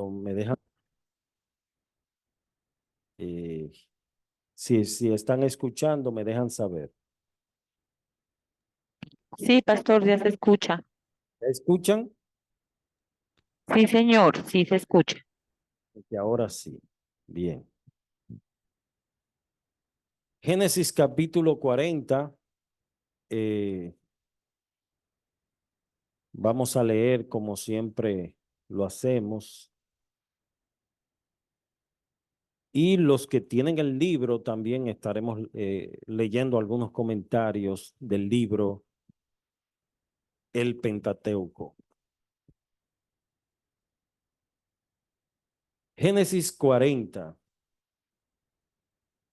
me dejan, eh, si están escuchando, me dejan saber. Sí, pastor, ya se escucha. ¿Me escuchan? Sí, señor, sí se escucha. Y ahora sí. Bien. Génesis capítulo 40. eh, Vamos a leer como siempre lo hacemos. Y los que tienen el libro también estaremos leyendo algunos comentarios del libro El Pentateuco. Génesis 40.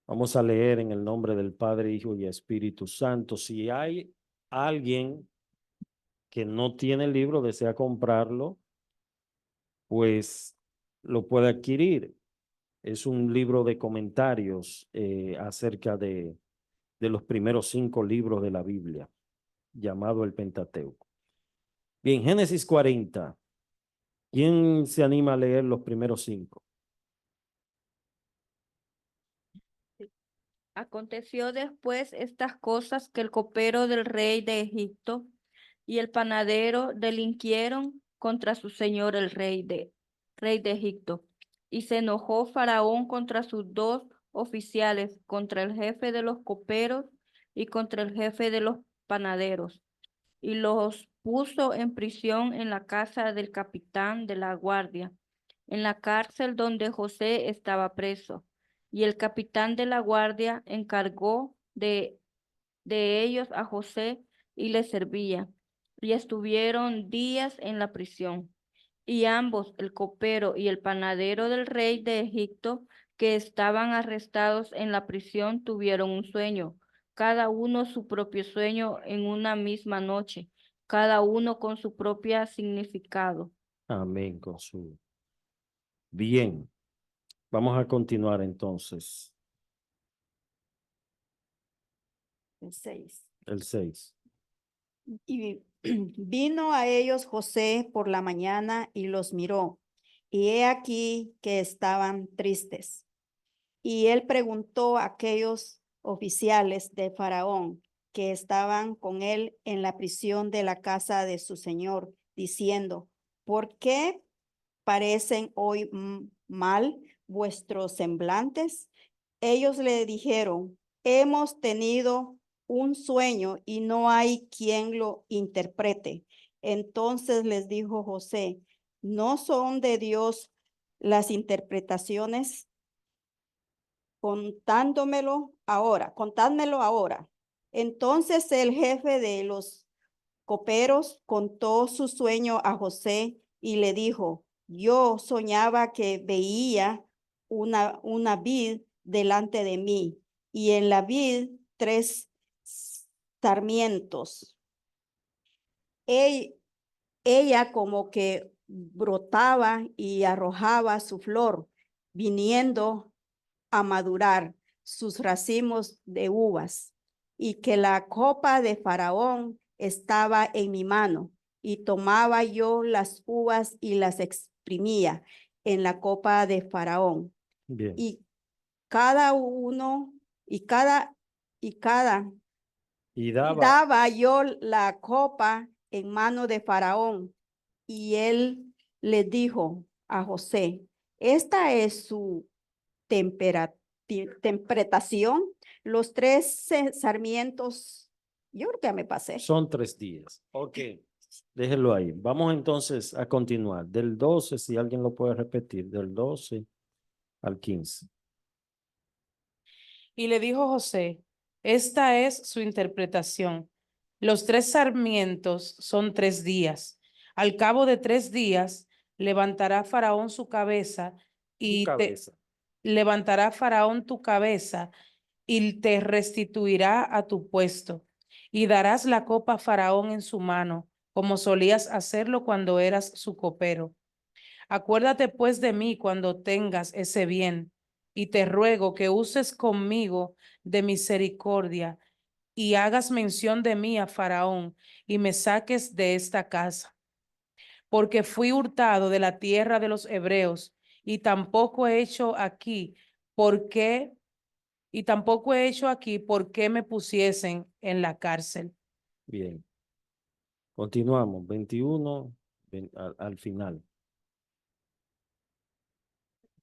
Vamos a leer en el nombre del Padre, Hijo y Espíritu Santo. Si hay alguien que no tiene el libro, desea comprarlo, pues lo puede adquirir. Es un libro de comentarios acerca de los primeros 5 libros de la Biblia, llamado el Pentateuco. Bien, Génesis 40. ¿Quién se anima a leer los primeros 5? Aconteció después estas cosas que el copero del rey de Egipto y el panadero delinquieron contra su señor el rey de Egipto. Y se enojó Faraón contra sus 2 oficiales, contra el jefe de los coperos y contra el jefe de los panaderos, y los puso en prisión en la casa del capitán de la guardia, en la cárcel donde José estaba preso. Y el capitán de la guardia encargó de ellos a José y le servía. Y estuvieron días en la prisión. Y ambos, el copero y el panadero del rey de Egipto, que estaban arrestados en la prisión, tuvieron un sueño, cada uno su propio sueño en una misma noche, cada uno con su propio significado. Amén, con su. Bien, vamos a continuar entonces. El 6. El 6. Y vino a ellos José por la mañana y los miró, y he aquí que estaban tristes. Y él preguntó a aquellos oficiales de Faraón que estaban con él en la prisión de la casa de su señor, diciendo: ¿por qué parecen hoy mal vuestros semblantes? Ellos le dijeron: hemos tenido un sueño y no hay quien lo interprete. Entonces les dijo José: ¿no son de Dios las interpretaciones? Contádmelo ahora. Entonces el jefe de los coperos contó su sueño a José y le dijo: yo soñaba que veía una vid delante de mí, y en la vid 3 sarmientos. Ella como que brotaba y arrojaba su flor, viniendo a madurar sus racimos de uvas, y que la copa de Faraón estaba en mi mano, y tomaba yo las uvas y las exprimía en la copa de Faraón. Bien. Y cada uno, Y y daba. daba yo la copa en mano de Faraón, y él le dijo a José: esta es su interpretación. Los 3 sarmientos, yo creo que ya me pasé. Son 3 días. Ok, déjenlo ahí. Vamos entonces a continuar. Del 12, si alguien lo puede repetir, del 12 al 15. Y le dijo José: esta es su interpretación. Los 3 sarmientos son 3 días. Al cabo de 3 días levantará Faraón su cabeza y levantará Faraón tu cabeza y te restituirá a tu puesto. Y darás la copa a Faraón en su mano, como solías hacerlo cuando eras su copero. Acuérdate pues de mí cuando tengas ese bien, y te ruego que uses conmigo de misericordia y hagas mención de mí a Faraón y me saques de esta casa. porque fui hurtado de la tierra de los hebreos, y tampoco he hecho aquí, ¿por qué? Y tampoco he hecho aquí, ¿por qué me pusiesen en la cárcel? Bien. Continuamos. 21 al final.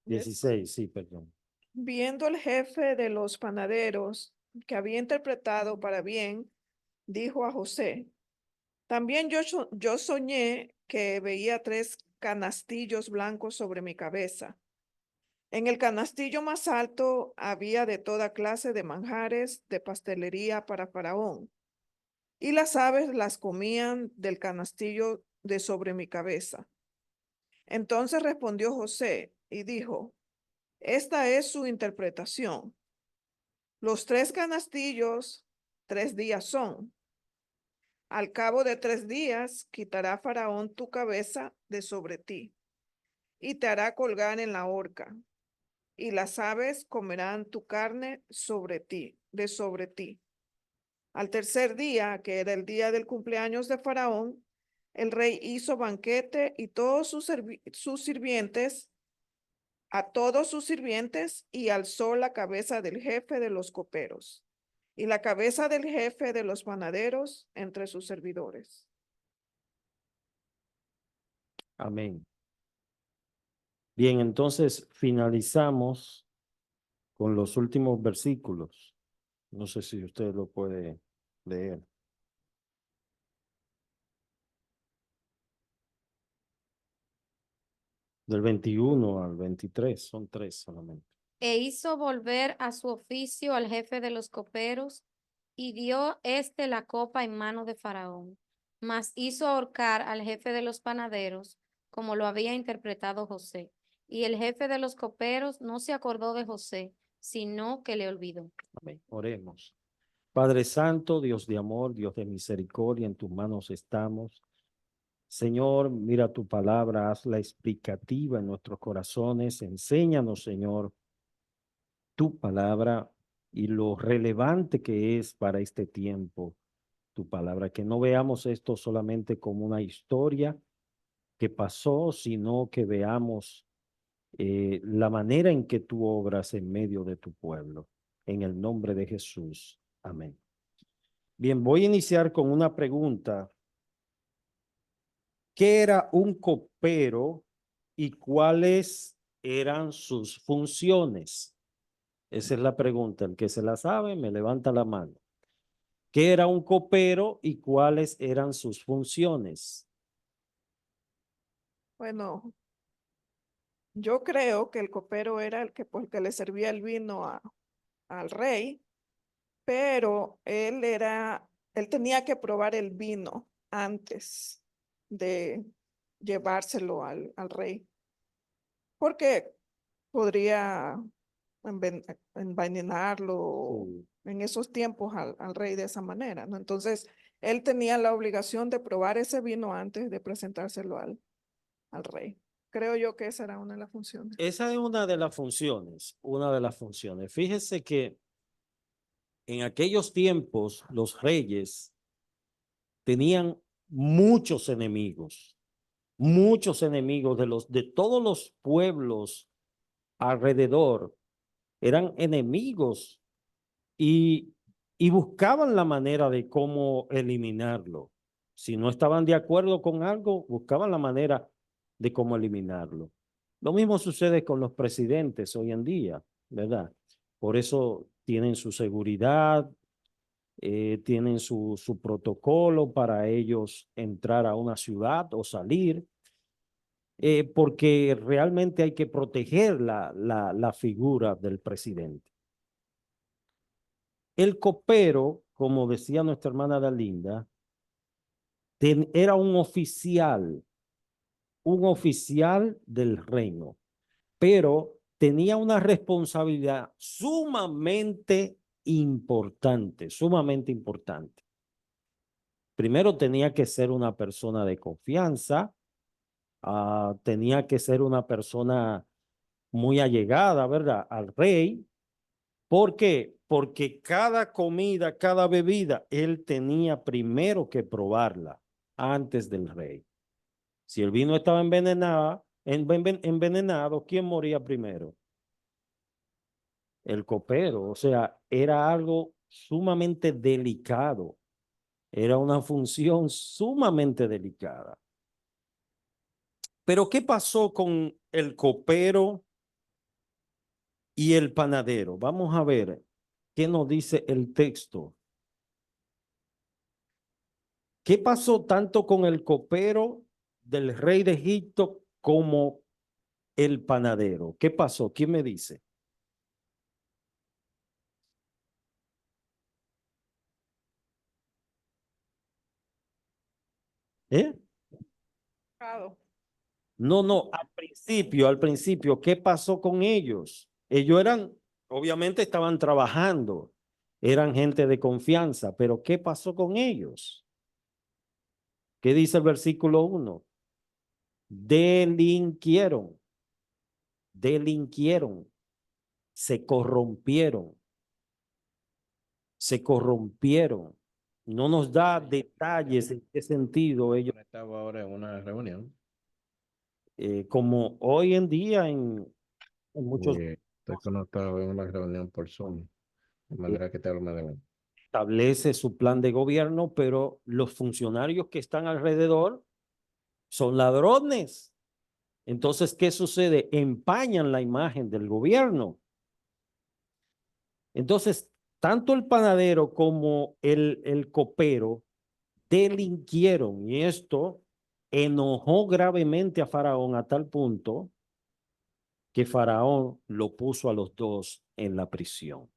16, sí, perdón. Viendo el jefe de los panaderos que había interpretado para bien, dijo a José, también yo soñé que veía 3 canastillos blancos sobre mi cabeza. En el canastillo más alto había de toda clase de manjares de pastelería para Faraón, y las aves las comían del canastillo de sobre mi cabeza. Entonces respondió José y dijo, esta es su interpretación. Los 3 canastillos, 3 días son. Al cabo de 3 días quitará Faraón tu cabeza de sobre ti y te hará colgar en la horca, y las aves comerán tu carne sobre ti, de sobre ti. Al tercer día, que era el día del cumpleaños de Faraón, el rey hizo banquete y todos sus sirvientes, a todos sus sirvientes, y alzó la cabeza del jefe de los coperos y la cabeza del jefe de los panaderos entre sus servidores. Amén. Bien, entonces finalizamos con los últimos versículos. No sé si usted lo puede leer. Del 21 al 23, son 3 solamente. E hizo volver a su oficio al jefe de los coperos, y dio éste la copa en mano de Faraón. Mas hizo ahorcar al jefe de los panaderos, como lo había interpretado José. Y el jefe de los coperos no se acordó de José, sino que le olvidó. Amén. Oremos. Padre Santo, Dios de amor, Dios de misericordia, en tus manos estamos. Señor, mira tu palabra, hazla explicativa en nuestros corazones. Enséñanos, Señor, tu palabra y lo relevante que es para este tiempo tu palabra. Que no veamos esto solamente como una historia que pasó, sino que veamos la manera en que tú obras en medio de tu pueblo. En el nombre de Jesús. Amén. Bien, voy a iniciar con una pregunta. ¿Qué era un copero y cuáles eran sus funciones? Esa es la pregunta. El que se la sabe, me levanta la mano. ¿Qué era un copero y cuáles eran sus funciones? Bueno, yo creo que el copero era el que, pues, que le servía el vino al rey, pero él tenía que probar el vino antes de llevárselo al rey, porque podría envenenarlo Sí. en esos tiempos al rey de esa manera, ¿no? Entonces, él tenía la obligación de probar ese vino antes de presentárselo al rey. Creo yo que esa era una de las funciones. Esa es una de las funciones, una de las funciones. Fíjese que en aquellos tiempos los reyes tenían muchos enemigos de todos los pueblos alrededor, eran enemigos y, y buscaban la manera de cómo eliminarlo. Si no estaban de acuerdo con algo, buscaban la manera de cómo eliminarlo. Lo mismo sucede con los presidentes hoy en día, ¿verdad? Por eso tienen su seguridad, tienen su protocolo para ellos entrar a una ciudad o salir, porque realmente hay que proteger la figura del presidente. El copero, como decía nuestra hermana Dalinda, era un oficial del reino, pero tenía una responsabilidad sumamente importante, sumamente importante. Primero tenía que ser una persona de confianza, tenía que ser una persona muy allegada, ¿verdad?, al rey. ¿Por qué? Porque cada comida, cada bebida, él tenía primero que probarla antes del rey. Si el vino estaba envenenado, ¿quién moría primero? El copero. O sea, era algo sumamente delicado. Era una función sumamente delicada. Pero ¿qué pasó con el copero y el panadero? Vamos a ver qué nos dice el texto. ¿Qué pasó tanto con el copero del rey de Egipto como el panadero? ¿Qué pasó? ¿Quién me dice? ¿Eh? Pecado. No, al principio, ¿qué pasó con ellos? Ellos obviamente estaban trabajando, eran gente de confianza, pero ¿qué pasó con ellos? ¿Qué dice el versículo 1? Delinquieron, delinquieron, se corrompieron, se corrompieron. No nos da detalles en qué sentido ellos, Estaba ahora en una reunión. como hoy en día en muchos Estoy conectado en una reunión por Zoom, de manera que te hablo de establece su plan de gobierno, pero los funcionarios que están alrededor son ladrones. Entonces, ¿qué sucede? Empañan la imagen del gobierno. Entonces, tanto el panadero como el copero delinquieron y esto enojó gravemente a Faraón a tal punto que Faraón lo puso a los dos en la prisión.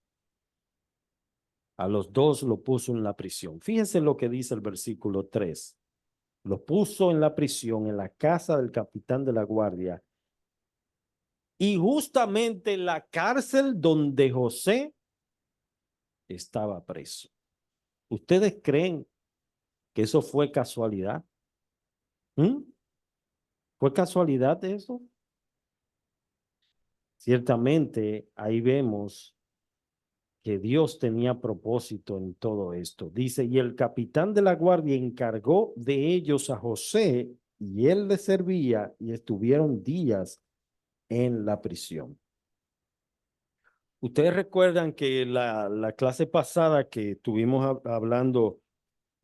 A los dos lo puso en la prisión. Fíjense lo que dice el versículo 3. Lo puso en la prisión, en la casa del capitán de la guardia. Y justamente en la cárcel donde José estaba preso. ¿Ustedes creen que eso fue casualidad? ¿Mm? ¿Fue casualidad eso? Ciertamente ahí vemos que Dios tenía propósito en todo esto. Dice, y el capitán de la guardia encargó de ellos a José y él les servía y estuvieron días en la prisión. Ustedes recuerdan que la clase pasada que estuvimos hablando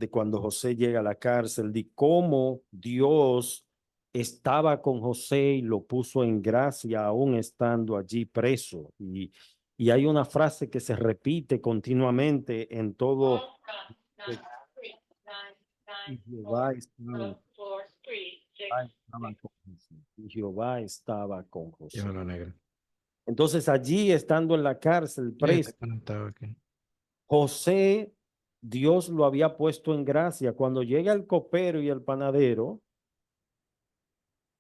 de cuando José llega a la cárcel, de cómo Dios estaba con José y lo puso en gracia aún estando allí preso. Y hay una frase que se repite continuamente en todo. Y Jehová estaba con José. Y Jehová estaba con José. Llévalo negra. Entonces allí estando en la cárcel preso, Está conectado aquí. José, Dios lo había puesto en gracia. Cuando llega el copero y el panadero,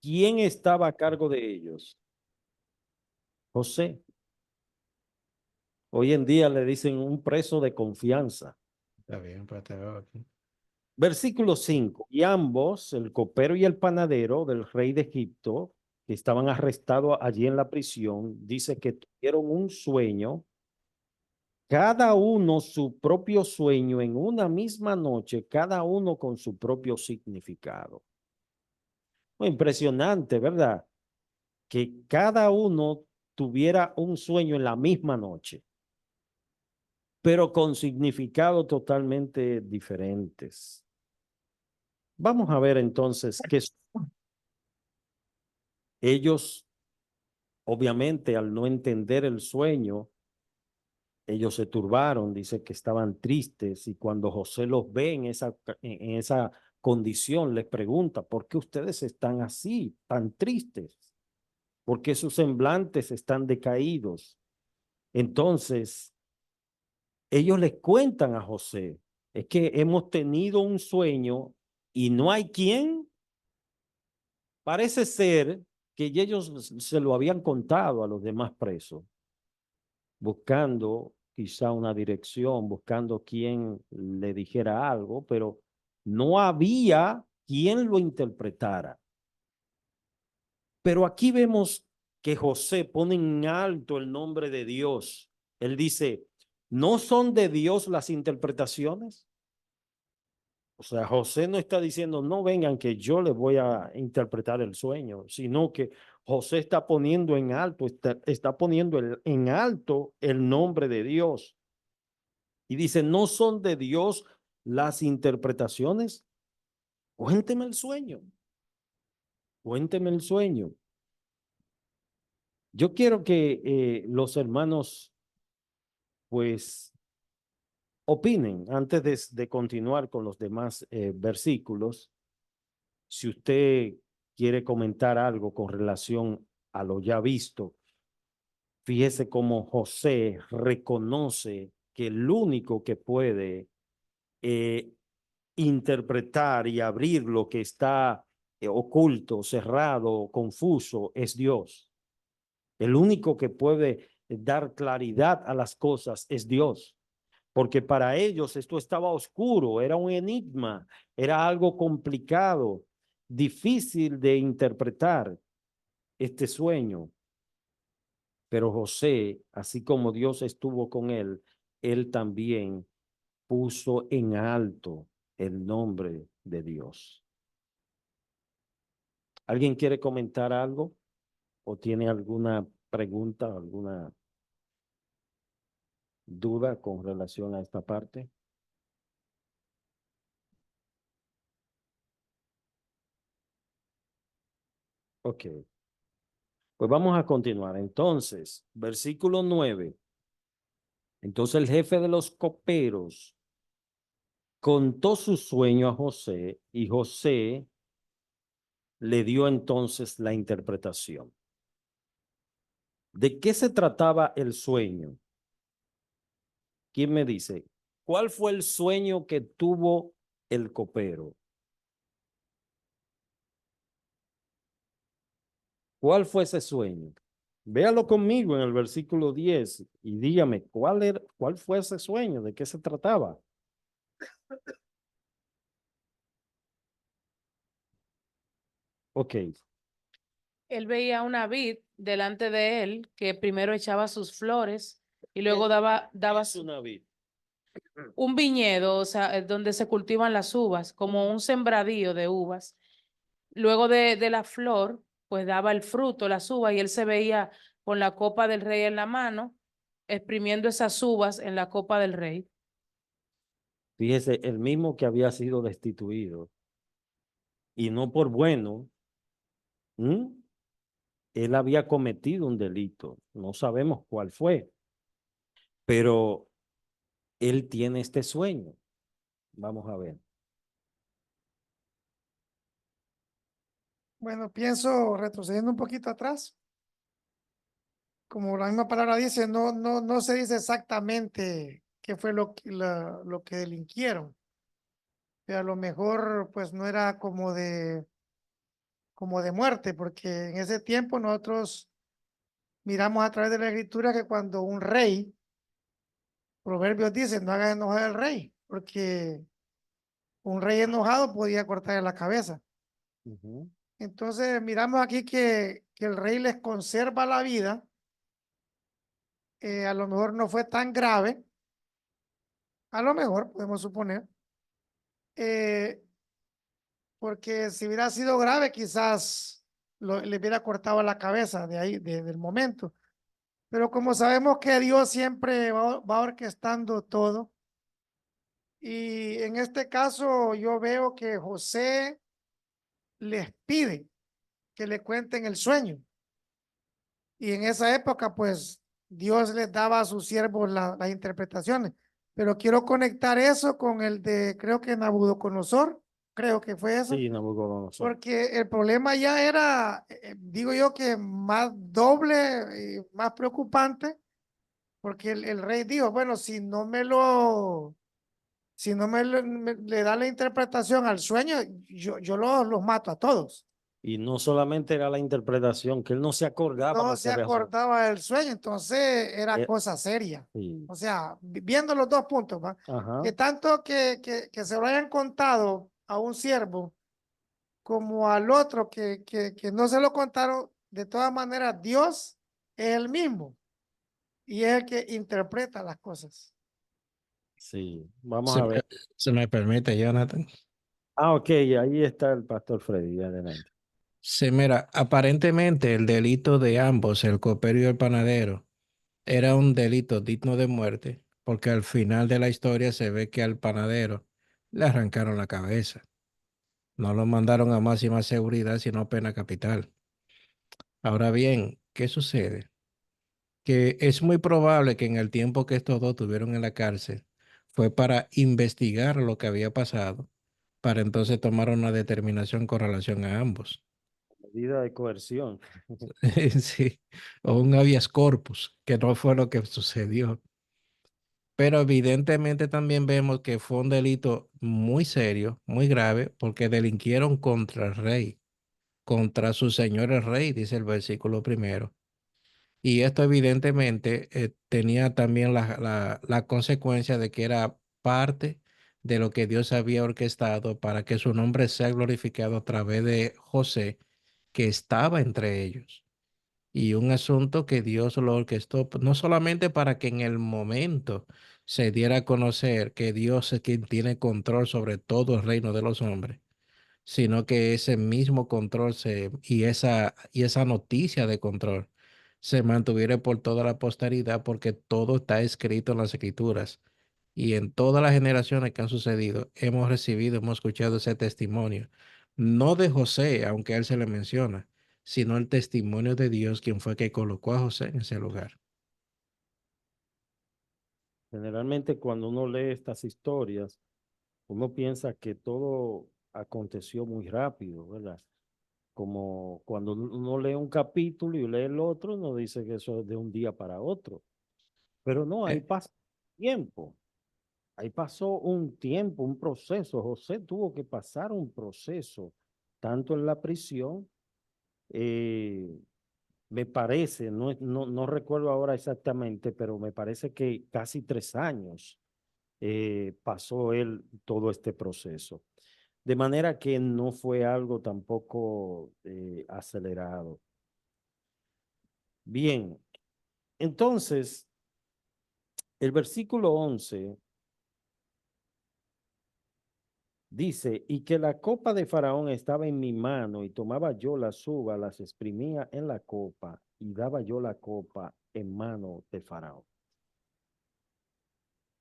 ¿quién estaba a cargo de ellos? José. Hoy en día le dicen un preso de confianza. Está bien, pero te veo aquí. Versículo 5. Y ambos, el copero y el panadero del rey de Egipto, que estaban arrestados allí en la prisión, dice que tuvieron un sueño, cada uno su propio sueño en una misma noche, cada uno con su propio significado. Muy impresionante, ¿verdad? Que cada uno tuviera un sueño en la misma noche, pero con significados totalmente diferentes. Vamos a ver entonces que ellos, obviamente, al no entender el sueño, ellos se turbaron, dice que estaban tristes y cuando José los ve en esa condición, les pregunta, ¿por qué ustedes están así, tan tristes? ¿Por qué sus semblantes están decaídos? Entonces, ellos les cuentan a José, es que hemos tenido un sueño y no hay quien. Parece ser que ellos se lo habían contado a los demás presos, buscando quizá una dirección, buscando quien le dijera algo, pero no había quien lo interpretara. Pero aquí vemos que José pone en alto el nombre de Dios. Él dice, ¿no son de Dios las interpretaciones? O sea, José no está diciendo, no vengan que yo les voy a interpretar el sueño, sino que José está poniendo en alto, está poniendo en alto el nombre de Dios. Y dice, ¿no son de Dios las interpretaciones? Cuénteme el sueño. Cuénteme el sueño. Yo quiero que los hermanos, pues, opinen antes de continuar con los demás versículos. Si usted quiere comentar algo con relación a lo ya visto, fíjese cómo José reconoce que el único que puede eh, interpretar y abrir lo que está oculto, cerrado, confuso, es Dios. El único que puede dar claridad a las cosas es Dios. Porque para ellos esto estaba oscuro, era un enigma, era algo complicado, difícil de interpretar este sueño. Pero José, así como Dios estuvo con él también puso en alto el nombre de Dios. ¿Alguien quiere comentar algo? ¿O tiene alguna pregunta, alguna duda con relación a esta parte? Ok. Pues vamos a continuar. Entonces, versículo 9. Entonces el jefe de los coperos contó su sueño a José y José le dio entonces la interpretación. ¿De qué se trataba el sueño? ¿Quién me dice? ¿Cuál fue el sueño que tuvo el copero? ¿Cuál fue ese sueño? Véalo conmigo en el versículo 10 y dígame cuál fue ese sueño, de qué se trataba. Ok, Él veía una vid delante de él que primero echaba sus flores y luego daba es una vid. un viñedo, o sea, donde se cultivan las uvas, como un sembradío de uvas. Luego de la flor, pues daba el fruto, las uvas, y él se veía con la copa del rey en la mano, exprimiendo esas uvas en la copa del rey. Fíjese, el mismo que había sido destituido y no por bueno, ¿m? Él había cometido un delito, no sabemos cuál fue, pero él tiene este sueño. Vamos a ver. Bueno, pienso retrocediendo un poquito atrás. Como la misma palabra dice, no se dice exactamente qué fue lo que delinquieron. Pero a lo mejor pues no era como de muerte, porque en ese tiempo nosotros miramos a través de la escritura que cuando un rey, Proverbios dice, no haga enojar al rey, porque un rey enojado podía cortarle la cabeza. Ujú. Entonces miramos aquí que el rey les conserva la vida. A lo mejor no fue tan grave, a lo mejor podemos suponer, eh, porque si hubiera sido grave quizás le hubiera cortado la cabeza de ahí, del momento. Pero como sabemos que Dios siempre va orquestando todo, y en este caso yo veo que José les pide que le cuenten el sueño. Y en esa época, pues, Dios les daba a sus siervos las interpretaciones. Pero quiero conectar eso con el de, creo que Nabucodonosor, creo que fue eso. Sí, Nabucodonosor. Porque el problema ya era, digo yo, que más doble y más preocupante, porque el rey dijo, bueno, si no le da la interpretación al sueño, yo los mato a todos. Y no solamente era la interpretación, que él no se acordaba No lo se que había sucedido. acordaba del sueño, entonces era Eh, cosa seria. Sí. O sea, viendo los dos puntos, ¿va? Ajá. Que tanto que se lo hayan contado a un siervo como al otro que no se lo contaron, de todas maneras, Dios es el mismo y es el que interpreta las cosas. Sí, vamos Si a me, ver. si me permite, Jonathan. Ah, ok, ahí está el pastor Freddy, adelante. Sí, mira, aparentemente el delito de ambos, el copero y el panadero, era un delito digno de muerte, porque al final de la historia se ve que al panadero le arrancaron la cabeza. No lo mandaron a máxima seguridad, sino pena capital. Ahora bien, ¿qué sucede? Que es muy probable que en el tiempo que estos dos tuvieron en la cárcel fue para investigar lo que había pasado, para entonces tomar una determinación con relación a ambos. Medida de coerción. Sí, o un habeas corpus, que no fue lo que sucedió. Pero evidentemente también vemos que fue un delito muy serio, muy grave, porque delinquieron contra el rey, contra su señor el rey, dice el versículo primero. Y esto evidentemente tenía también la consecuencia de que era parte de lo que Dios había orquestado para que su nombre sea glorificado a través de José, que estaba entre ellos. Y un asunto que Dios lo orquestó no solamente para que en el momento se diera a conocer que Dios es quien tiene control sobre todo el reino de los hombres, sino que ese mismo control y esa noticia de control se mantuviera por toda la posteridad, porque todo está escrito en las escrituras. Y en todas las generaciones que han sucedido, hemos recibido, hemos escuchado ese testimonio, no de José, aunque a él se le menciona, sino el testimonio de Dios, quien fue que colocó a José en ese lugar. Generalmente cuando uno lee estas historias, uno piensa que todo aconteció muy rápido, ¿verdad? Como cuando uno lee un capítulo y lee el otro, uno dice que eso es de un día para otro. Pero no, ahí Eh, pasa tiempo. Ahí pasó un tiempo, un proceso. José tuvo que pasar un proceso, tanto en la prisión, eh, me parece, no recuerdo ahora exactamente, pero me parece que casi 3 años pasó él todo este proceso. De manera que no fue algo tampoco acelerado. Bien, entonces, el versículo 11 dice, y que la copa de Faraón estaba en mi mano, y tomaba yo las uvas, las exprimía en la copa, y daba yo la copa en mano de Faraón.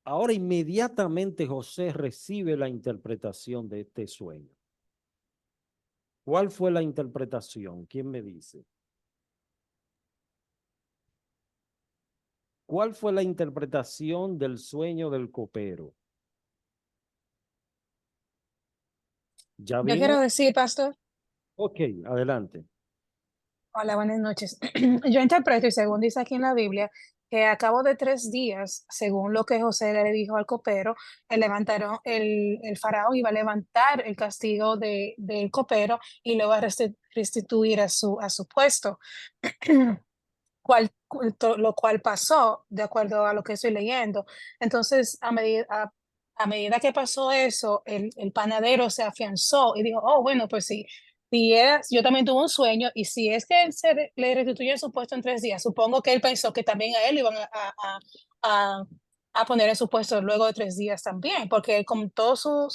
Ahora inmediatamente José recibe la interpretación de este sueño. ¿Cuál fue la interpretación? ¿Quién me dice? ¿Cuál fue la interpretación del sueño del copero? ¿Ya Yo quiero vimos? decir, pastor, Ok, adelante. hola, buenas noches. Yo interpreto, y según dice aquí en la Biblia, que a cabo de 3 días, según lo que José le dijo al copero, el faraón iba a levantar el castigo del copero y lo va a restituir a su puesto. Lo cual pasó de acuerdo a lo que estoy leyendo. Entonces, a medida que pasó eso, el panadero se afianzó y dijo, oh, bueno, pues sí, yo también tuve un sueño y si es que él le restituye su puesto en 3 días, supongo que él pensó que también a él iban a, a poner en su puesto luego de 3 días también, porque él contó su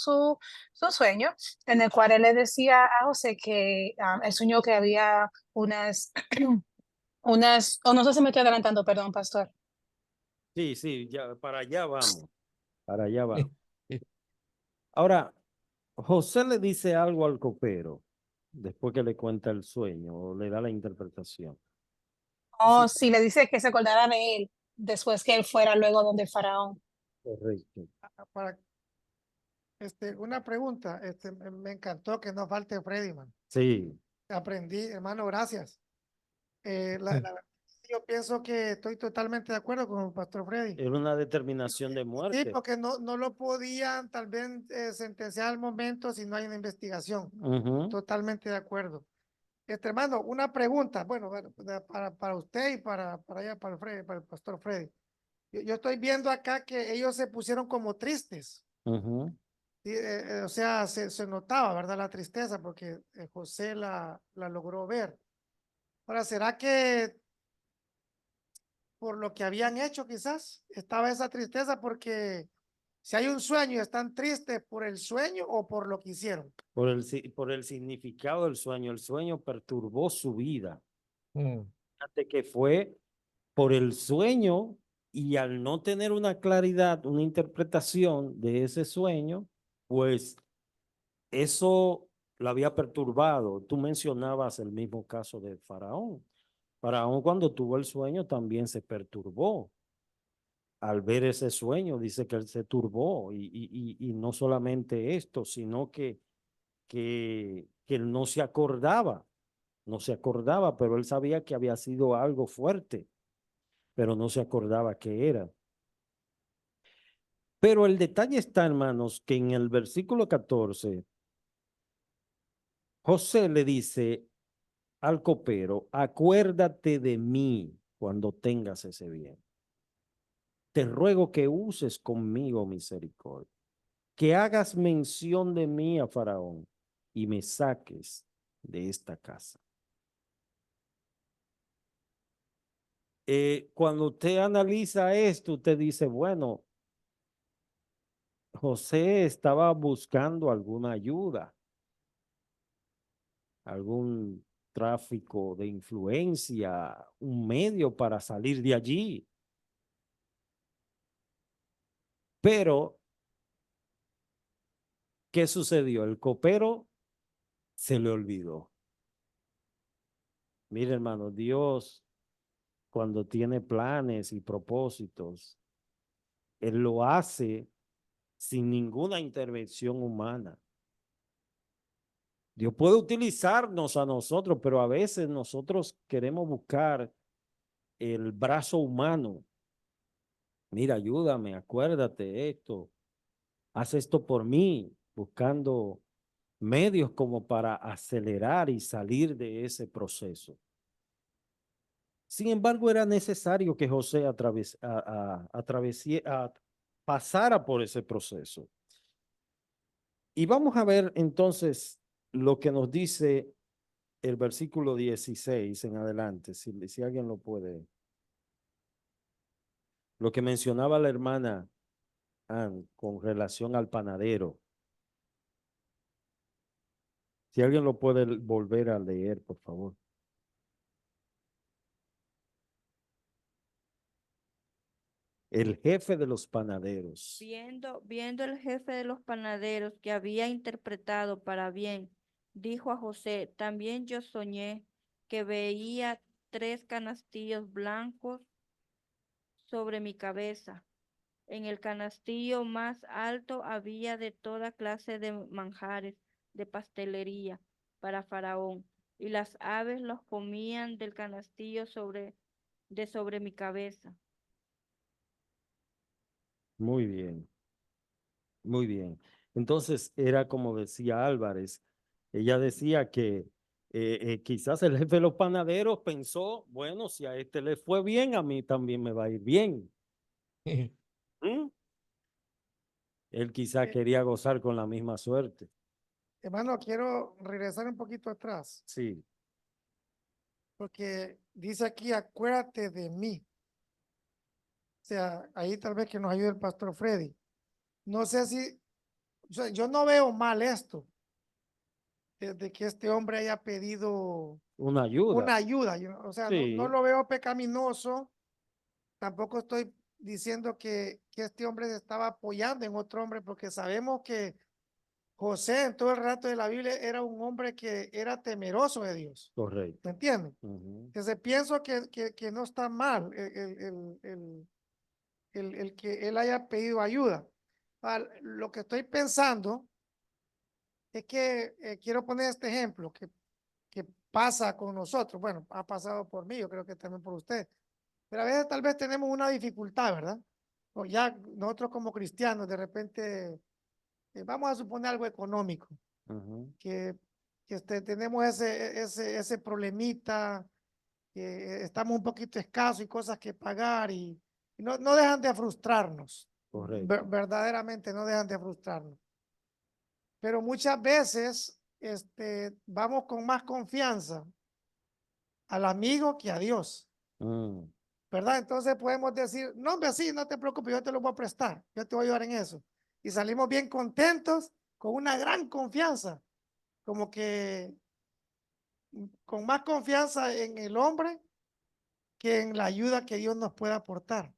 sueño en el cual él le decía a José que él soñó que había o no sé si me estoy adelantando, perdón, pastor. Sí, sí, ya, para allá vamos. Para allá eh, vamos. eh, Ahora, José le dice algo al copero después que le cuenta el sueño o le da la interpretación. O Sí, si le dice que se acordara de él después que él fuera luego donde el faraón. correcto. Para, una pregunta, me encantó que no falte Freddy, man. Sí, Aprendí, hermano, gracias. Verdad, yo pienso que estoy totalmente de acuerdo con el pastor Freddy. era una determinación de Sí, muerte. porque no lo podían tal vez sentenciar al momento si no hay una investigación. Ujú. Totalmente de acuerdo. Hermano, una pregunta, bueno, para usted y para allá, para para el pastor Freddy. Yo estoy viendo acá que ellos se pusieron como tristes. Ujú. Sí, o sea, se notaba, ¿verdad? La tristeza porque José la logró ver. Ahora, ¿será que por lo que habían hecho quizás estaba esa tristeza porque Si hay un sueño, ¿están tristes por el sueño o por lo que hicieron? por el significado del sueño. El sueño perturbó su vida. Mm. Fíjate que fue por el sueño y al no tener una claridad, una interpretación de ese sueño, pues eso lo había perturbado. Tú mencionabas el mismo caso de Faraón. Faraón cuando tuvo el sueño también se perturbó. Al ver ese sueño, dice que él se turbó y no solamente esto, sino que él no se acordaba, pero él sabía que había sido algo fuerte, pero no se acordaba qué era. Pero el detalle está, hermanos, que en el versículo 14, José le dice al copero, acuérdate de mí cuando tengas ese bien. Te ruego que uses conmigo misericordia, que hagas mención de mí a Faraón y me saques de esta casa. Cuando usted analiza esto, usted dice, bueno, José estaba buscando alguna ayuda, algún tráfico de influencia, un medio para salir de allí. Pero, ¿qué sucedió? El copero se le olvidó. Mire, hermano, Dios, cuando tiene planes y propósitos, Él lo hace sin ninguna intervención humana. Dios puede utilizarnos a nosotros, pero a veces nosotros queremos buscar el brazo humano. Mira, ayúdame, acuérdate esto, haz esto por mí, buscando medios como para acelerar y salir de ese proceso. Sin embargo, era necesario que José pasara por ese proceso. Y vamos a ver entonces lo que nos dice el versículo 16 en adelante, si alguien lo puede. Lo que mencionaba la hermana Ann con relación al panadero. Si alguien lo puede volver a leer, por favor. El jefe de los panaderos. Viendo el jefe de los panaderos que había interpretado para bien, dijo a José, también yo soñé que veía 3 canastillos blancos sobre mi cabeza. En el canastillo más alto había de toda clase de manjares de pastelería para Faraón, y las aves los comían del canastillo sobre mi cabeza. Muy bien, muy bien. Entonces era como decía Álvarez, ella decía que quizás el jefe de los panaderos pensó, bueno, si a este le fue bien, a mí también me va a ir bien. ¿Mm? Él quizás quería gozar con la misma suerte. Hermano, quiero regresar un poquito atrás, Sí, porque dice aquí, acuérdate de mí. O sea, ahí tal vez que nos ayude el pastor Freddy. No sé si, o sea, yo no veo mal esto, de que este hombre haya pedido una ayuda. una ayuda. O sea, no Sí, lo veo pecaminoso. Tampoco estoy diciendo que este hombre se estaba apoyando en otro hombre, porque sabemos que José en todo el relato de la Biblia era un hombre que era temeroso de Dios. correcto. ¿Me entienden? Ujú. Entonces pienso que no está mal el que él haya pedido ayuda. Lo que estoy pensando es que quiero poner este ejemplo que pasa con nosotros. Bueno, ha pasado por mí, yo creo que también por usted. Pero a veces tal vez tenemos una dificultad, ¿verdad? O ya nosotros como cristianos de repente, vamos a suponer algo económico, Ujú. que tenemos ese problemita, que estamos un poquito escasos y cosas que pagar y no dejan de frustrarnos. Correcto. Verdaderamente no dejan de frustrarnos. Pero muchas veces vamos con más confianza al amigo que a Dios. Mm, ¿Verdad? Entonces podemos decir, no, hombre, sí, no te preocupes, yo te lo voy a prestar, yo te voy a ayudar en eso. y salimos bien contentos, con una gran confianza, como que con más confianza en el hombre que en la ayuda que Dios nos puede aportar.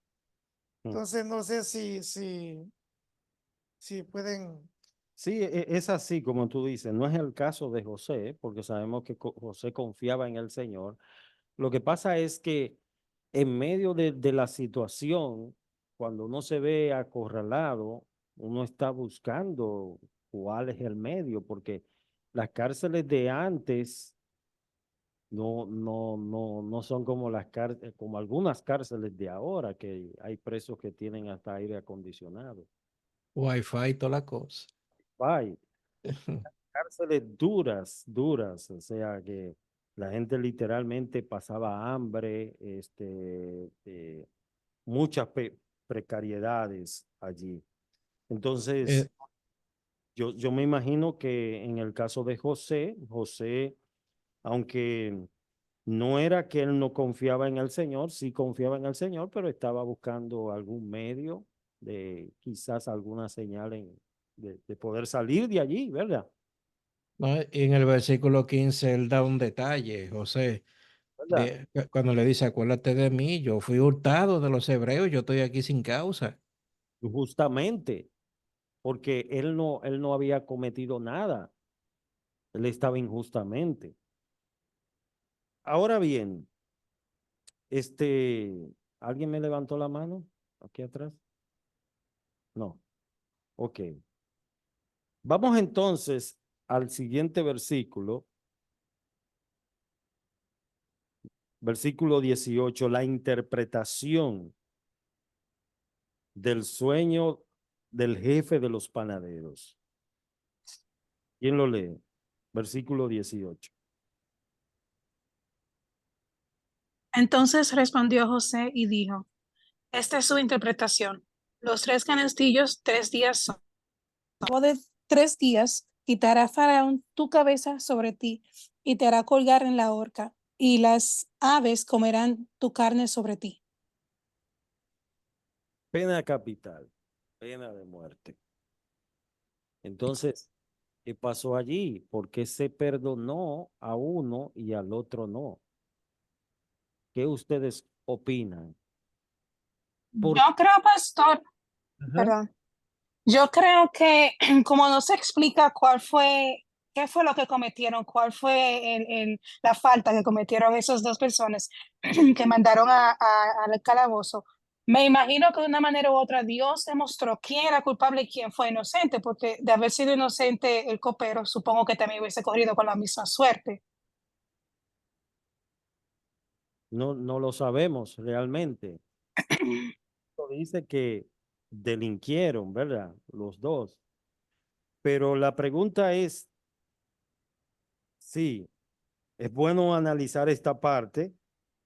Entonces, no sé si pueden. Sí, es así como tú dices, no es el caso de José, porque sabemos que José confiaba en el Señor. Lo que pasa es que en medio de la situación, cuando uno se ve acorralado, uno está buscando cuál es el medio, porque las cárceles de antes no son como como algunas cárceles de ahora, que hay presos que tienen hasta aire acondicionado. Wi-Fi y toda la cosa. Hay cárceles duras, duras, o sea que la gente literalmente pasaba hambre, muchas precariedades allí. Entonces, Eh, yo me imagino que en el caso de José, aunque no era que él no confiaba en el Señor, sí confiaba en el Señor, pero estaba buscando algún medio de quizás alguna señal de poder salir de allí, ¿verdad? no, y en el versículo 15 él da un detalle, José, ¿Verdad? cuando le dice, acuérdate de mí, yo fui hurtado de los hebreos, yo estoy aquí sin causa. Justamente, porque él no había cometido nada, él estaba injustamente. Ahora bien, ¿alguien me levantó la mano aquí atrás? No, ok. Vamos entonces al siguiente versículo, versículo 18, la interpretación del sueño del jefe de los panaderos. ¿Quién lo lee? Versículo 18. Entonces respondió José y dijo, esta es su interpretación. Los 3 canastillos, 3 días son. Al cabo de 3 días, quitará Faraón tu cabeza sobre ti y te hará colgar en la horca, y las aves comerán tu carne sobre ti. Pena capital, pena de muerte. Entonces, ¿qué pasó allí? ¿Por qué se perdonó a uno y al otro no? ¿Qué ustedes opinan? Yo creo, pastor, Ajá. perdón, yo creo que como no se explica qué fue lo que cometieron, cuál fue la falta que cometieron esas 2 personas que mandaron al calabozo, me imagino que de una manera u otra Dios demostró quién era culpable y quién fue inocente, porque de haber sido inocente el copero, supongo que también hubiese corrido con la misma suerte. No lo sabemos realmente. Dice que delinquieron, ¿verdad? Los dos. Pero la pregunta es, sí, es bueno analizar esta parte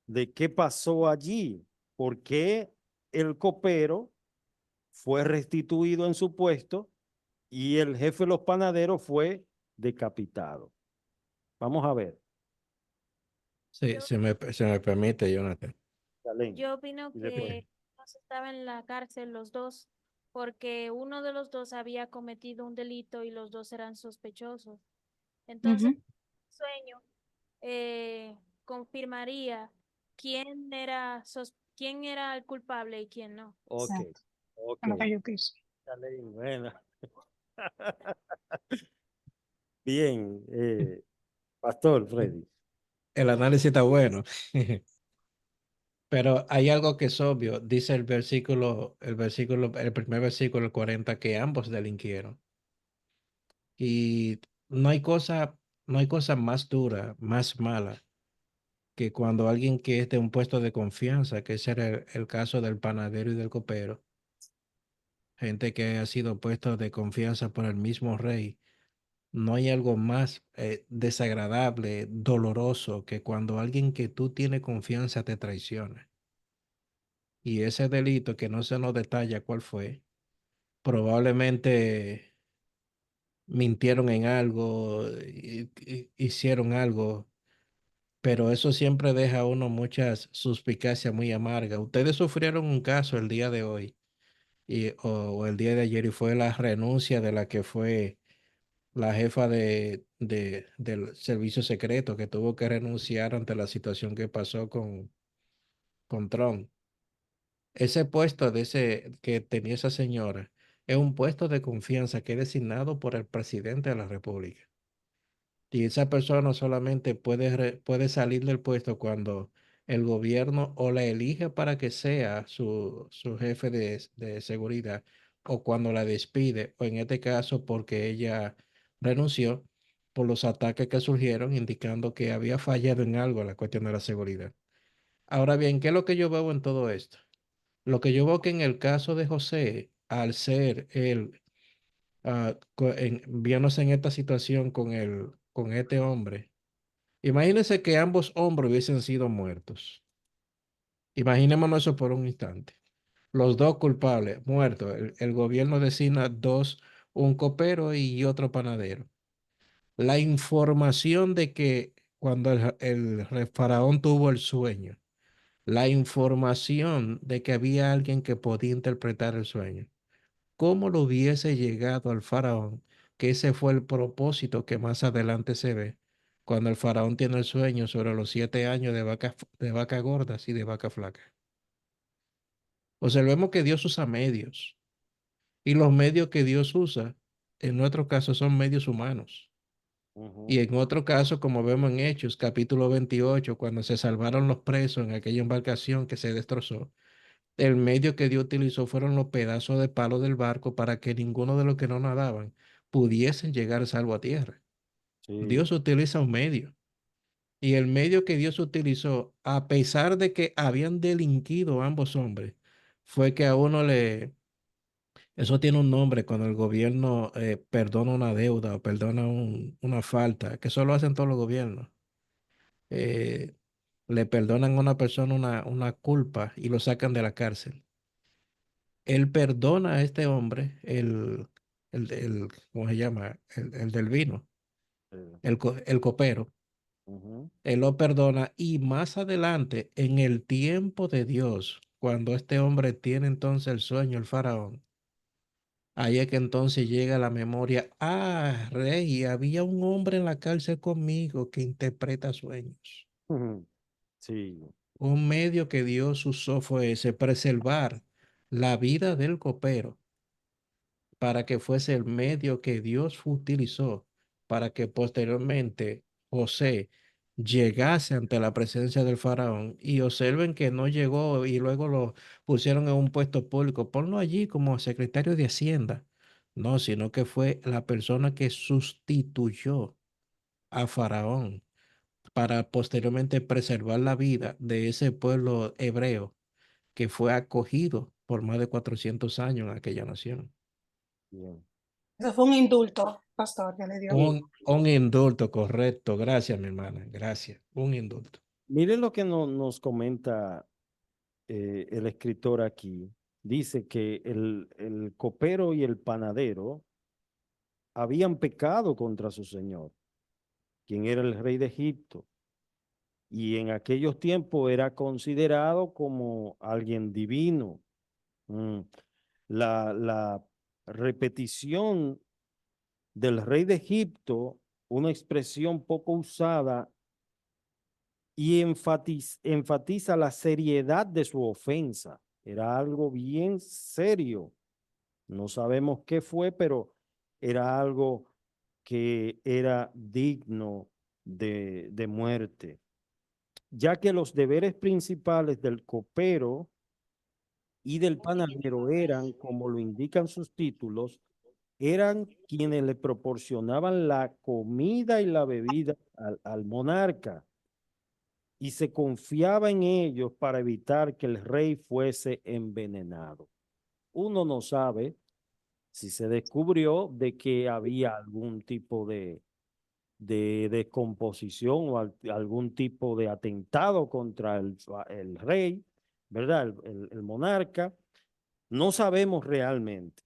de qué pasó allí, por qué el copero fue restituido en su puesto y el jefe de los panaderos fue decapitado. Vamos a ver. Sí, se me permite, Jonathan. Salén. Yo opino Y después. que no estaban en la cárcel los dos, porque uno de los dos había cometido un delito y los dos eran sospechosos. Entonces, Ujú. el sueño confirmaría quién era el culpable y quién no. Ok, Exacto, ok. es lo que yo pienso. Salén, bueno. Bien, Pastor Freddy. El análisis está bueno. Pero hay algo que es obvio, dice el primer versículo, el 40, que ambos delinquieron. Y no hay cosa, no hay cosa más dura, más mala, que cuando alguien que es de un puesto de confianza, que ese era el caso del panadero y del copero, gente que ha sido puesto de confianza por el mismo rey, no hay algo más desagradable, doloroso, que cuando alguien que tú tienes confianza te traiciona. Y ese delito que no se nos detalla cuál fue, probablemente mintieron en algo, hicieron algo, pero eso siempre deja a uno muchas suspicacias muy amargas. Ustedes sufrieron un caso el día de hoy o el día de ayer, y fue la renuncia de la que fue la jefa del servicio secreto, que tuvo que renunciar ante la situación que pasó con Trump. Ese puesto que tenía esa señora es un puesto de confianza que es designado por el presidente de la República. Y esa persona solamente puede salir del puesto cuando el gobierno o la elige para que sea su jefe de seguridad, o cuando la despide, o en este caso porque ella renunció por los ataques que surgieron indicando que había fallado en algo la cuestión de la seguridad. Ahora bien, ¿qué es lo que yo veo en todo esto? Lo que yo veo que en el caso de José, al ser él, viéndose en esta situación con este hombre, imagínense que ambos hombres hubiesen sido muertos. Imaginémonos eso por un instante. Los dos culpables, muertos. El gobierno designa dos, un copero y otro panadero. La información de que cuando el faraón tuvo el sueño, la información de que había alguien que podía interpretar el sueño, ¿cómo lo hubiese llegado al faraón? Que ese fue el propósito que más adelante se ve cuando el faraón tiene el sueño sobre los 7 años de vaca gordas y de vaca flacas. Observemos que Dios usa medios, y los medios que Dios usa, en nuestro caso, son medios humanos. Y en otro caso, como vemos en Hechos, capítulo 28, cuando se salvaron los presos en aquella embarcación que se destrozó, el medio que Dios utilizó fueron los pedazos de palo del barco para que ninguno de los que no nadaban pudiesen llegar salvo a tierra. Sí. Dios utiliza un medio. Y el medio que Dios utilizó, a pesar de que habían delinquido ambos hombres, fue que a uno eso tiene un nombre cuando el gobierno perdona una deuda o perdona una falta, que eso lo hacen todos los gobiernos. Eh, Le perdonan a una persona una culpa y lo sacan de la cárcel. Él perdona a este hombre, ¿cómo se llama? El del vino, el copero. Ujú. Él lo perdona, y más adelante, en el tiempo de Dios, cuando este hombre tiene entonces el sueño, el faraón, ahí es que entonces llega a la memoria: ah, rey, había un hombre en la cárcel conmigo que interpreta sueños. Ujú. Sí. Un medio que Dios usó fue ese, preservar la vida del copero, para que fuese el medio que Dios utilizó para que posteriormente José llegase ante la presencia del faraón. Y observen que no llegó y luego lo pusieron en un puesto público, ponlo allí como secretario de Hacienda. No, sino que fue la persona que sustituyó a faraón para posteriormente preservar la vida de ese pueblo hebreo que fue acogido por más de 400 años en aquella nación. Bien. Eso fue un indulto, pastor, que le dio. Un indulto, correcto. Gracias, mi hermana. Gracias. Un indulto. Miren lo que nos comenta el escritor aquí. Dice que el copero y el panadero habían pecado contra su señor, quien era el rey de Egipto, y en aquellos tiempos era considerado como alguien divino. Mm. La repetición del rey de Egipto, una expresión poco usada, y enfatiza la seriedad de su ofensa. Era algo bien serio. No sabemos qué fue, pero era algo que era digno de muerte, ya que los deberes principales del copero y del panadero eran, como lo indican sus títulos, eran quienes le proporcionaban la comida y la bebida al monarca, y se confiaba en ellos para evitar que el rey fuese envenenado. Uno no sabe si se descubrió de que había algún tipo de descomposición o algún tipo de atentado contra el rey, ¿verdad? El monarca. No sabemos realmente,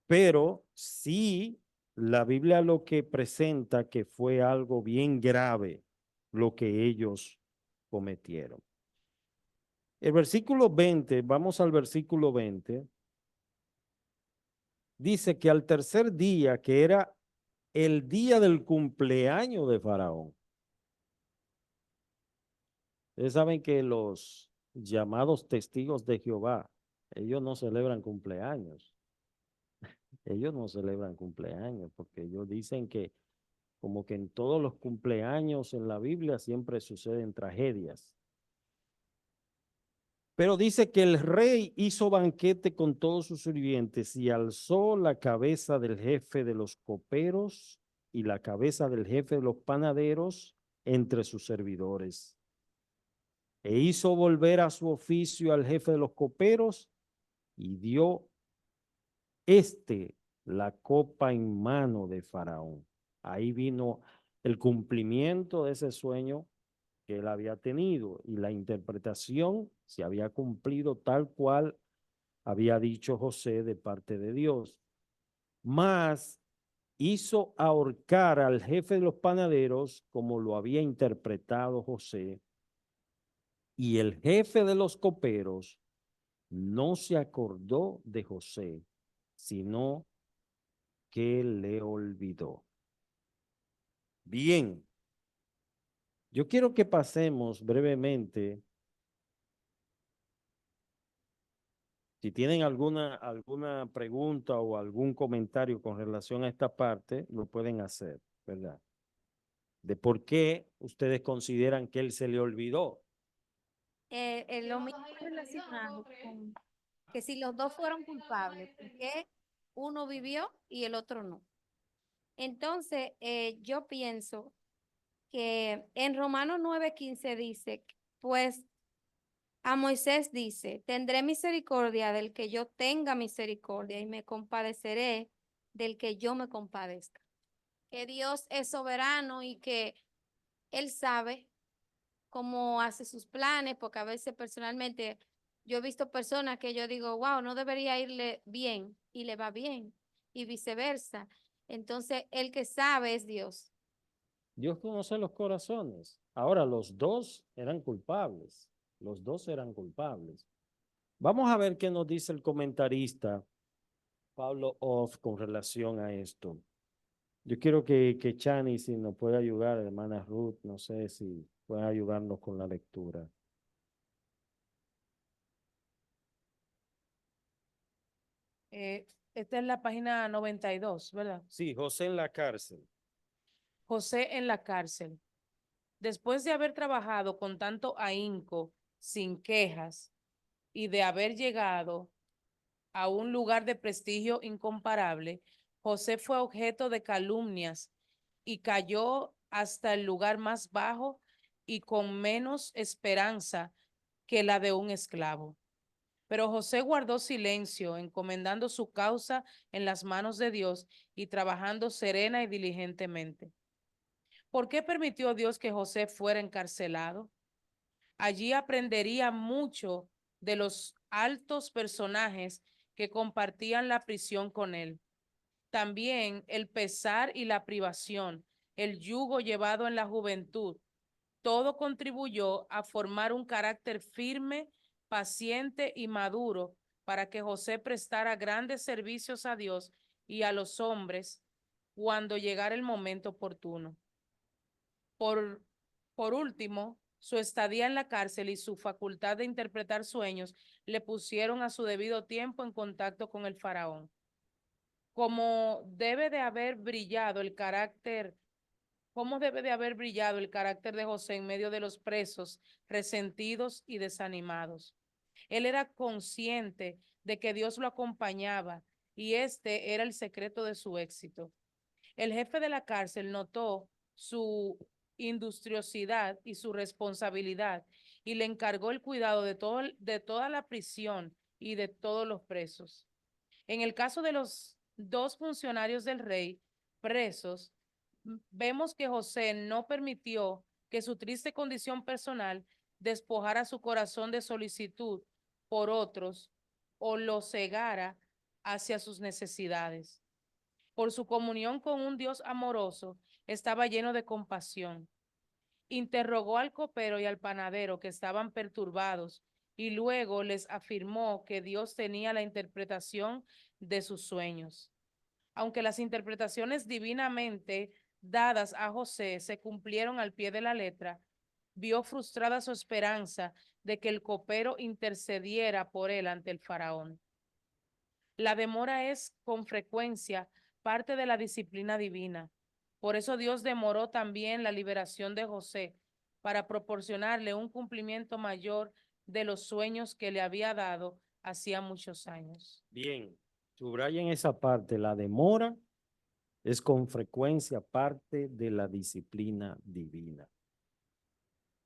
pero sí la Biblia lo que presenta que fue algo bien grave lo que ellos cometieron. El versículo 20, vamos al versículo 20, dice que al tercer día, que era el día del cumpleaños de Faraón. Ustedes saben que los llamados testigos de Jehová, ellos no celebran cumpleaños. Ellos no celebran cumpleaños porque ellos dicen que como que en todos los cumpleaños en la Biblia siempre suceden tragedias. Pero dice que el rey hizo banquete con todos sus sirvientes y alzó la cabeza del jefe de los coperos y la cabeza del jefe de los panaderos entre sus servidores. E hizo volver a su oficio al jefe de los coperos y dio la copa en mano de Faraón. Ahí vino el cumplimiento de ese sueño que él había tenido y la interpretación se había cumplido tal cual había dicho José de parte de Dios. Mas hizo ahorcar al jefe de los panaderos como lo había interpretado José, y el jefe de los coperos no se acordó de José, sino que le olvidó. Bien, yo quiero que pasemos brevemente. Si tienen alguna pregunta o algún comentario con relación a esta parte, lo pueden hacer, ¿verdad? De por qué ustedes consideran que él se le olvidó. Lo mismo relacionado con que si los dos fueron culpables, ¿por qué uno vivió y el otro no? Entonces, yo pienso que en Romanos 9:15 dice, pues a Moisés dice, tendré misericordia del que yo tenga misericordia y me compadeceré del que yo me compadezca. Que Dios es soberano y que Él sabe cómo hace sus planes, porque a veces personalmente yo he visto personas que yo digo, wow, no debería irle bien y le va bien y viceversa. Entonces, el que sabe es Dios. Dios conoce los corazones. Ahora, los dos eran culpables. Los dos eran culpables. Vamos a ver qué nos dice el comentarista Pablo Off con relación a esto. Yo quiero que Chani, si nos puede ayudar, hermana Ruth, no sé si puede ayudarnos con la lectura. Esta es la página 92, ¿verdad? Sí, José en la cárcel. José en la cárcel. Después de haber trabajado con tanto ahínco, sin quejas, y de haber llegado a un lugar de prestigio incomparable, José fue objeto de calumnias y cayó hasta el lugar más bajo y con menos esperanza que la de un esclavo. Pero José guardó silencio, encomendando su causa en las manos de Dios y trabajando serena y diligentemente. ¿Por qué permitió Dios que José fuera encarcelado? Allí aprendería mucho de los altos personajes que compartían la prisión con él. También el pesar y la privación, el yugo llevado en la juventud, todo contribuyó a formar un carácter firme, paciente y maduro para que José prestara grandes servicios a Dios y a los hombres cuando llegara el momento oportuno. Por último, su estadía en la cárcel y su facultad de interpretar sueños le pusieron a su debido tiempo en contacto con el faraón. Como debe de haber brillado el carácter ¿Cómo debe de haber brillado el carácter de José en medio de los presos, resentidos y desanimados? Él era consciente de que Dios lo acompañaba y este era el secreto de su éxito. El jefe de la cárcel notó su industriosidad y su responsabilidad y le encargó el cuidado de toda la prisión y de todos los presos. En el caso de los dos funcionarios del rey presos, vemos que José no permitió que su triste condición personal despojara su corazón de solicitud por otros o lo cegara hacia sus necesidades. Por su comunión con un Dios amoroso, estaba lleno de compasión. Interrogó al copero y al panadero que estaban perturbados y luego les afirmó que Dios tenía la interpretación de sus sueños. Aunque las interpretaciones divinamente dadas a José se cumplieron al pie de la letra, vio frustrada su esperanza de que el copero intercediera por él ante el faraón. La demora es con frecuencia parte de la disciplina divina. Por eso Dios demoró también la liberación de José para proporcionarle un cumplimiento mayor de los sueños que le había dado hacía muchos años. Bien, subrayen esa parte. La demora es con frecuencia parte de la disciplina divina.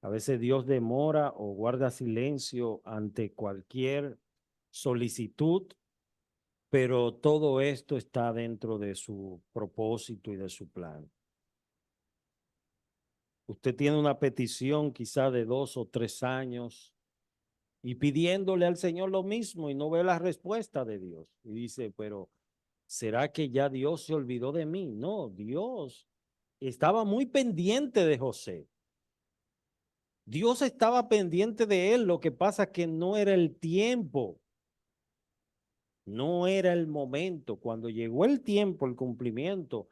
A veces Dios demora o guarda silencio ante cualquier solicitud, pero todo esto está dentro de su propósito y de su plan. Usted tiene una petición quizá de 2 o 3 años y pidiéndole al Señor lo mismo y no ve la respuesta de Dios. Y dice, pero ¿será que ya Dios se olvidó de mí? No, Dios estaba muy pendiente de José. Dios estaba pendiente de él, lo que pasa es que no era el tiempo, no era el momento. Cuando llegó el tiempo, el cumplimiento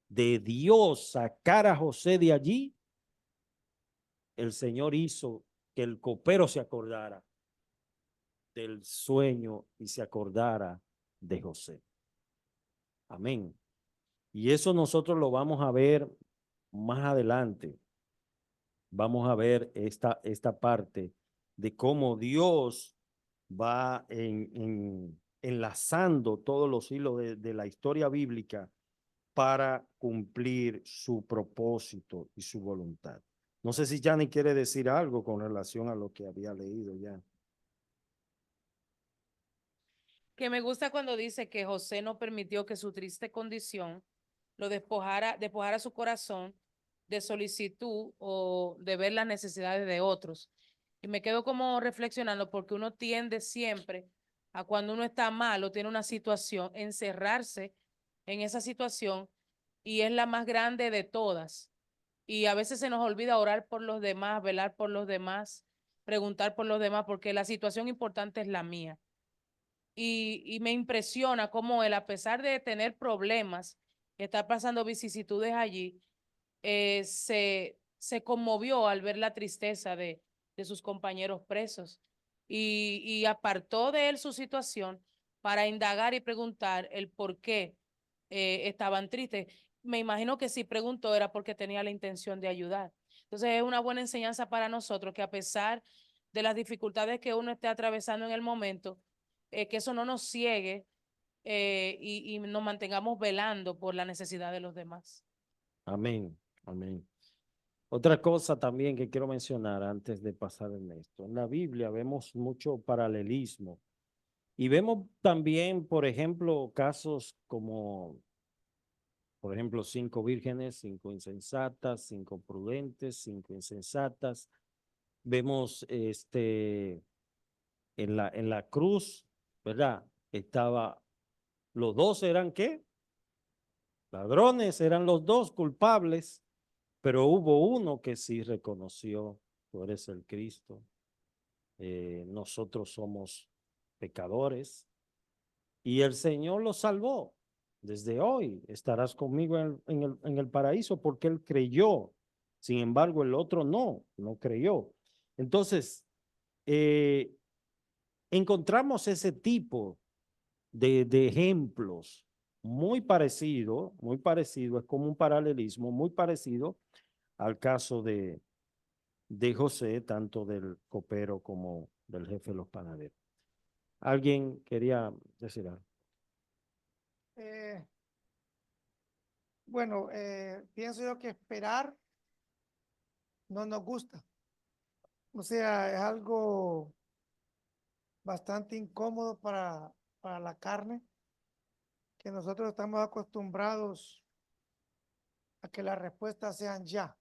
de Dios sacar a José de allí, el Señor hizo que el copero se acordara del sueño y se acordara de José. Amén. Y eso nosotros lo vamos a ver más adelante. Vamos a ver esta parte de cómo Dios va enlazando todos los hilos de la historia bíblica para cumplir su propósito y su voluntad. No sé si Jani quiere decir algo con relación a lo que había leído ya. Que me gusta cuando dice que José no permitió que su triste condición lo despojara su corazón de solicitud o de ver las necesidades de otros. Y me quedo como reflexionando porque uno tiende siempre a cuando uno está mal o tiene una situación, encerrarse en esa situación y es la más grande de todas. Y a veces se nos olvida orar por los demás, velar por los demás, preguntar por los demás, porque la situación importante es la mía. Y me impresiona cómo él, a pesar de tener problemas, estar pasando vicisitudes allí, se conmovió al ver la tristeza de sus compañeros presos y apartó de él su situación para indagar y preguntar el por qué estaban tristes. Me imagino que si preguntó era porque tenía la intención de ayudar. Entonces es una buena enseñanza para nosotros que a pesar de las dificultades que uno esté atravesando en el momento, que eso no nos ciegue y nos mantengamos velando por la necesidad de los demás. Amén, amén. Otra cosa también que quiero mencionar antes de pasar en esto. En la Biblia vemos mucho paralelismo y vemos también, por ejemplo, casos como, por ejemplo, 5 vírgenes, 5 insensatas, 5 prudentes, 5 insensatas. Vemos en la cruz, ¿verdad? Los dos eran ¿qué? Ladrones, eran los dos culpables, pero hubo uno que sí reconoció, tú eres el Cristo, nosotros somos pecadores, y el Señor lo salvó. Desde hoy estarás conmigo en el paraíso porque él creyó. Sin embargo, el otro no creyó. Entonces, encontramos ese tipo de ejemplos muy parecido, es como un paralelismo muy parecido al caso de José, tanto del copero como del jefe de los panaderos. ¿Alguien quería decir algo? Bueno, pienso yo que esperar no nos gusta. O sea, es algo bastante incómodo para la carne, que nosotros estamos acostumbrados a que las respuestas sean ya,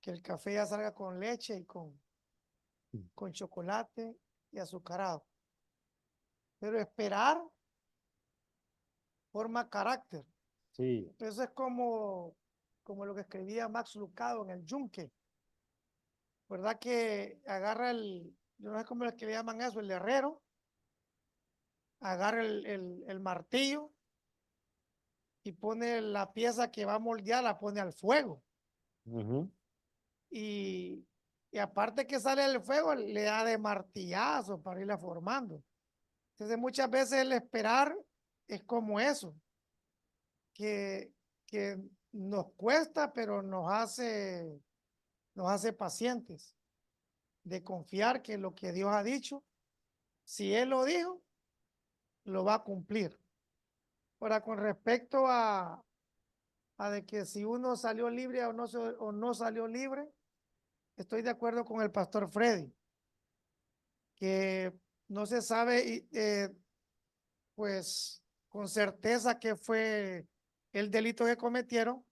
que el café ya salga con leche y con chocolate y azucarado. Pero esperar forma carácter. Sí, Eso es como lo que escribía Max Lucado en el Yunque, ¿verdad? Que agarra yo no sé cómo es que le llaman eso, el herrero, agarra el martillo y pone la pieza que va a moldear, la pone al fuego. Ujú. Y aparte que sale el fuego, le da de martillazo para irla formando. Entonces muchas veces el esperar es como eso, que nos cuesta, pero nos hace pacientes, de confiar que lo que Dios ha dicho, si Él lo dijo, lo va a cumplir. Ahora, con respecto a de que si uno salió libre o no salió libre, estoy de acuerdo con el pastor Freddy, que no se sabe, pues, con certeza qué fue el delito que cometieron,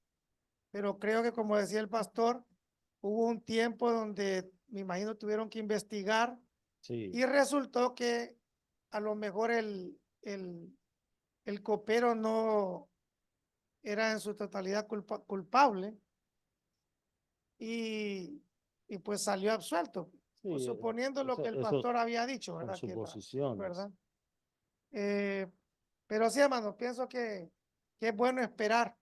pero creo que, como decía el pastor, hubo un tiempo donde me imagino tuvieron que investigar Sí, y resultó que a lo mejor el copero no era en su totalidad culpable y pues salió absuelto, sí, pues, suponiendo lo que el eso pastor había dicho, son ¿verdad? suposiciones. ¿Verdad? Pero sí, hermano, pienso que es bueno esperar.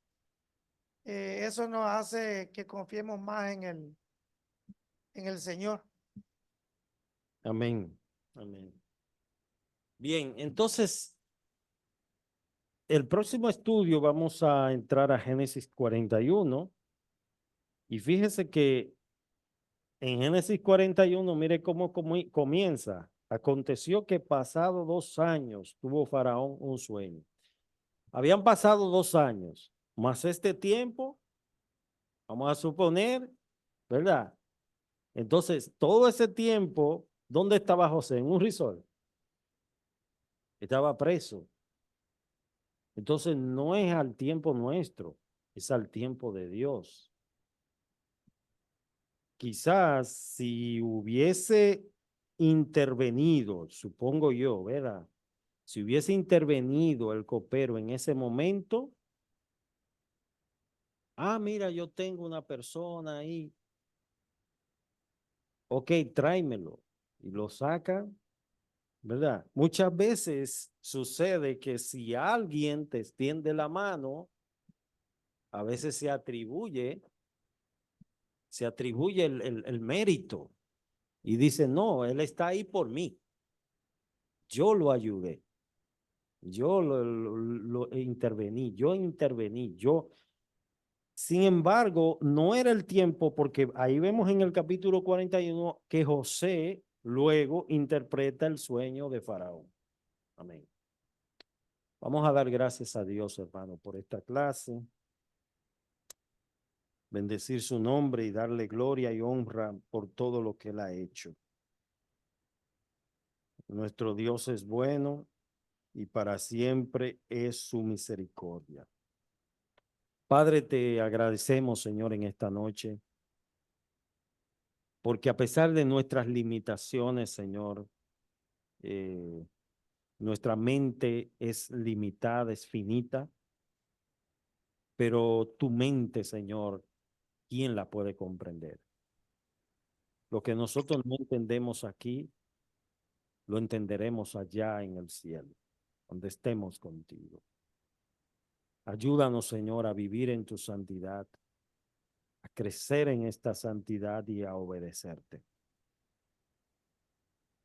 Eso nos hace que confiemos más en el Señor. Amén. Amén. Bien, entonces, el próximo estudio vamos a entrar a Génesis 41 y fíjese que en Génesis 41, mire cómo comienza. Aconteció que pasado 2 años tuvo Faraón un sueño. Habían pasado 2 años, más este tiempo, vamos a suponer, ¿verdad? Entonces, todo ese tiempo, ¿dónde estaba José? En un resort. Estaba preso. Entonces, no es al tiempo nuestro, es al tiempo de Dios. Quizás si hubiese intervenido, supongo yo, ¿verdad? Si hubiese intervenido el copero en ese momento, mira, yo tengo una persona ahí, ok, tráemelo, y lo sacan, ¿verdad? Muchas veces sucede que si alguien te extiende la mano, a veces se atribuye el mérito y dice, no, él está ahí por mí, yo lo ayudé. Yo lo intervení, yo. Sin embargo, no era el tiempo porque ahí vemos en el capítulo 41 que José luego interpreta el sueño de Faraón. Amén. Vamos a dar gracias a Dios, hermano, por esta clase. Bendecir su nombre y darle gloria y honra por todo lo que él ha hecho. Nuestro Dios es bueno y para siempre es su misericordia. Padre, te agradecemos, Señor, en esta noche, porque a pesar de nuestras limitaciones, Señor, nuestra mente es limitada, es finita, pero tu mente, Señor, ¿quién la puede comprender? Lo que nosotros no entendemos aquí, lo entenderemos allá en el cielo, donde estemos contigo. Ayúdanos, Señor, a vivir en tu santidad, a crecer en esta santidad y a obedecerte.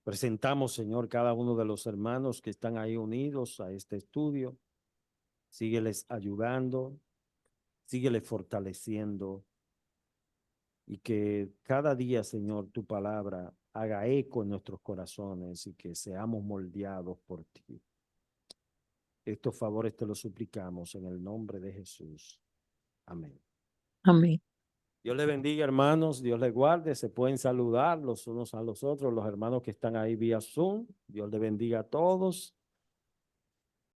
Presentamos, Señor, cada uno de los hermanos que están ahí unidos a este estudio. Sígueles ayudando, sígueles fortaleciendo y que cada día, Señor, tu palabra haga eco en nuestros corazones y que seamos moldeados por ti. Estos favores te los suplicamos en el nombre de Jesús. Amén. Amén. Dios les bendiga, hermanos. Dios les guarde. Se pueden saludar los unos a los otros, los hermanos que están ahí vía Zoom. Dios les bendiga a todos.